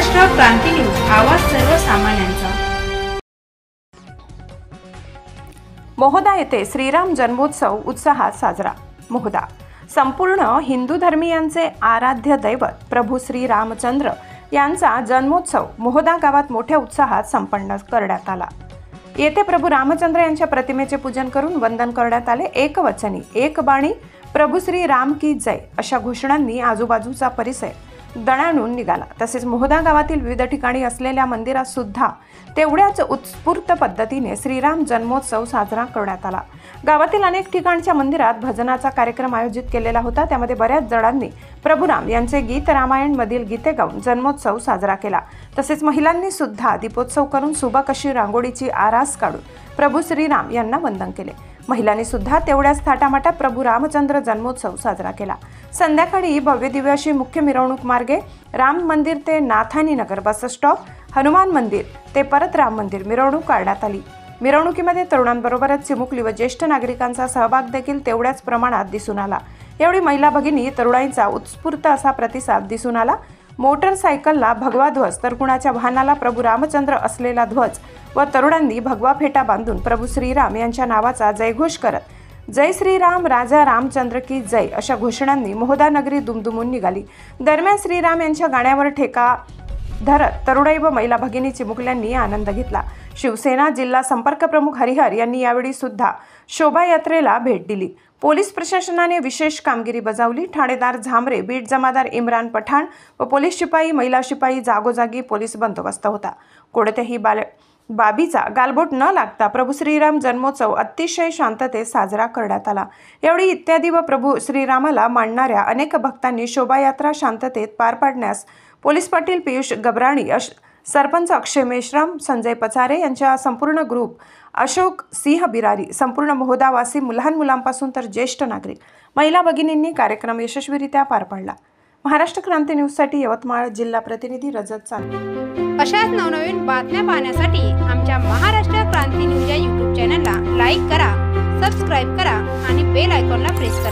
महाराष्ट्र क्रांती news, आवाज सर्वसामान्यांचा। मोहोदा येथे श्रीराम जन्मोत्सव उत्साहात साजरा। मोहोदा संपूर्ण हिंदू धर्मीयांचे आराध्य दैवत प्रभू श्री रामचंद्र यांचा जन्मोत्सव मोहोदा गावात मोठ्या उत्साहात संपन्न करण्यात आला। येथे प्रभू रामचंद्र यांच्या प्रतिमेचे पूजन करून वंदन करण्यात आले। एक वचनी एक बाणी प्रभू श्री राम की जय अशा घोषणांनी आजूबाजूचा परिसर दणाणून निघाला। तसेच मोहोदा गावातील विविध ठिकाणी असलेल्या मंदिरात सुद्धा तेवढ्याच उत्स्फूर्त पद्धतीने श्रीराम जन्मोत्सव साजरा करण्यात आला। गावातील अनेक ठिकाणच्या मंदिरात भजनाचा कार्यक्रम आयोजित केलेला होता। त्यामध्ये बऱ्याच जणांनी प्रभू राम यांचे गीत रामायण मधील गीते गाऊन जन्मोत्सव साजरा केला। तसेच महिलांनी सुद्धा दीपोत्सव करून सुबक अशी रांगोळीची आरास काढून प्रभू श्रीराम यांना वंदन केले। महिलांनी सुद्धा तेवढ्याच थाटामाटात प्रभू रामचंद्र जन्मोत्सव साजरा केला। संध्याकाळी भव्य दिव्य अशी मुख्य मिरवणूक मार्गे राम मंदिर ते नाथानी नगर बस स्टॉप, हनुमान मंदिर ते परत राम मंदिर मिरवणूक काढण्यात आली। मिरवणुकीमध्ये तरुणांबरोबरच चिमुकली व ज्येष्ठ नागरिकांचा सहभाग देखील तेवढ्याच प्रमाणात दिसून आला। यावेळी महिला भगिनी तरुणाईंचा उत्स्फूर्त असा प्रतिसाद दिसून आला। मोटरसायकलला भगवा ध्वज तर कुणाच्या वाहनाला प्रभू रामचंद्र असलेला ध्वज व तरुणांनी भगवा फेटा बांधून प्रभू श्रीराम यांच्या नावाचा जयघोष करत जय श्रीराम राजा रामचंद्र की जय अशा घोषणांनी मोहोदा नगरी दुमदुमून निघाली। दरम्यान श्रीराम यांच्या गाण्यावर ठेका धरत तरुणाई व महिला भगिनी चिमुकल्यांनी आनंद घेतला। शिवसेना जिल्हा संपर्क प्रमुख हरिहर यांनी यावेळी सुद्धा शोभायात्रेला भेट दिली। पोलीस प्रशासनाने विशेष कामगिरी बजावली। ठाणेदार झांबरे, बीट जमादार इम्रान पठाण व पोलीस शिपाई, महिला शिपाई जागोजागी पोलीस बंदोबस्त होता। कोणत्याही बाबीचा गालबोट न लागता प्रभू श्रीराम जन्मोत्सव अतिशय शांततेत साजरा करण्यात आला। यावेळी इत्यादी व प्रभू श्रीरामाला मानणाऱ्या अनेक भक्तांनी शोभायात्रा शांततेत पार पाडण्यास पोलीस पाटील पियुष गबराणी, सरपंच अक्षय मेश्राम, संजय पचारे यांच्या संपूर्ण ग्रुप, अशोक सिंह बिरारी, संपूर्ण मोहोदावासी, लहान मुलांपासून तर ज्येष्ठ नागरिक, महिला भगिनींनी कार्यक्रम यशस्वीरित्या पार पाडला। महाराष्ट्र क्रांती न्यूजसाठी यवतमाळ जिल्हा प्रतिनिधी रजत चांदे। अशाच नवनवीन बातम्या पाहण्यासाठी आमच्या महाराष्ट्र क्रांती न्यूज या YouTube चॅनलला लाईक करा, सबस्क्राईब करा आणि बेल आयकॉनला प्रेस करा।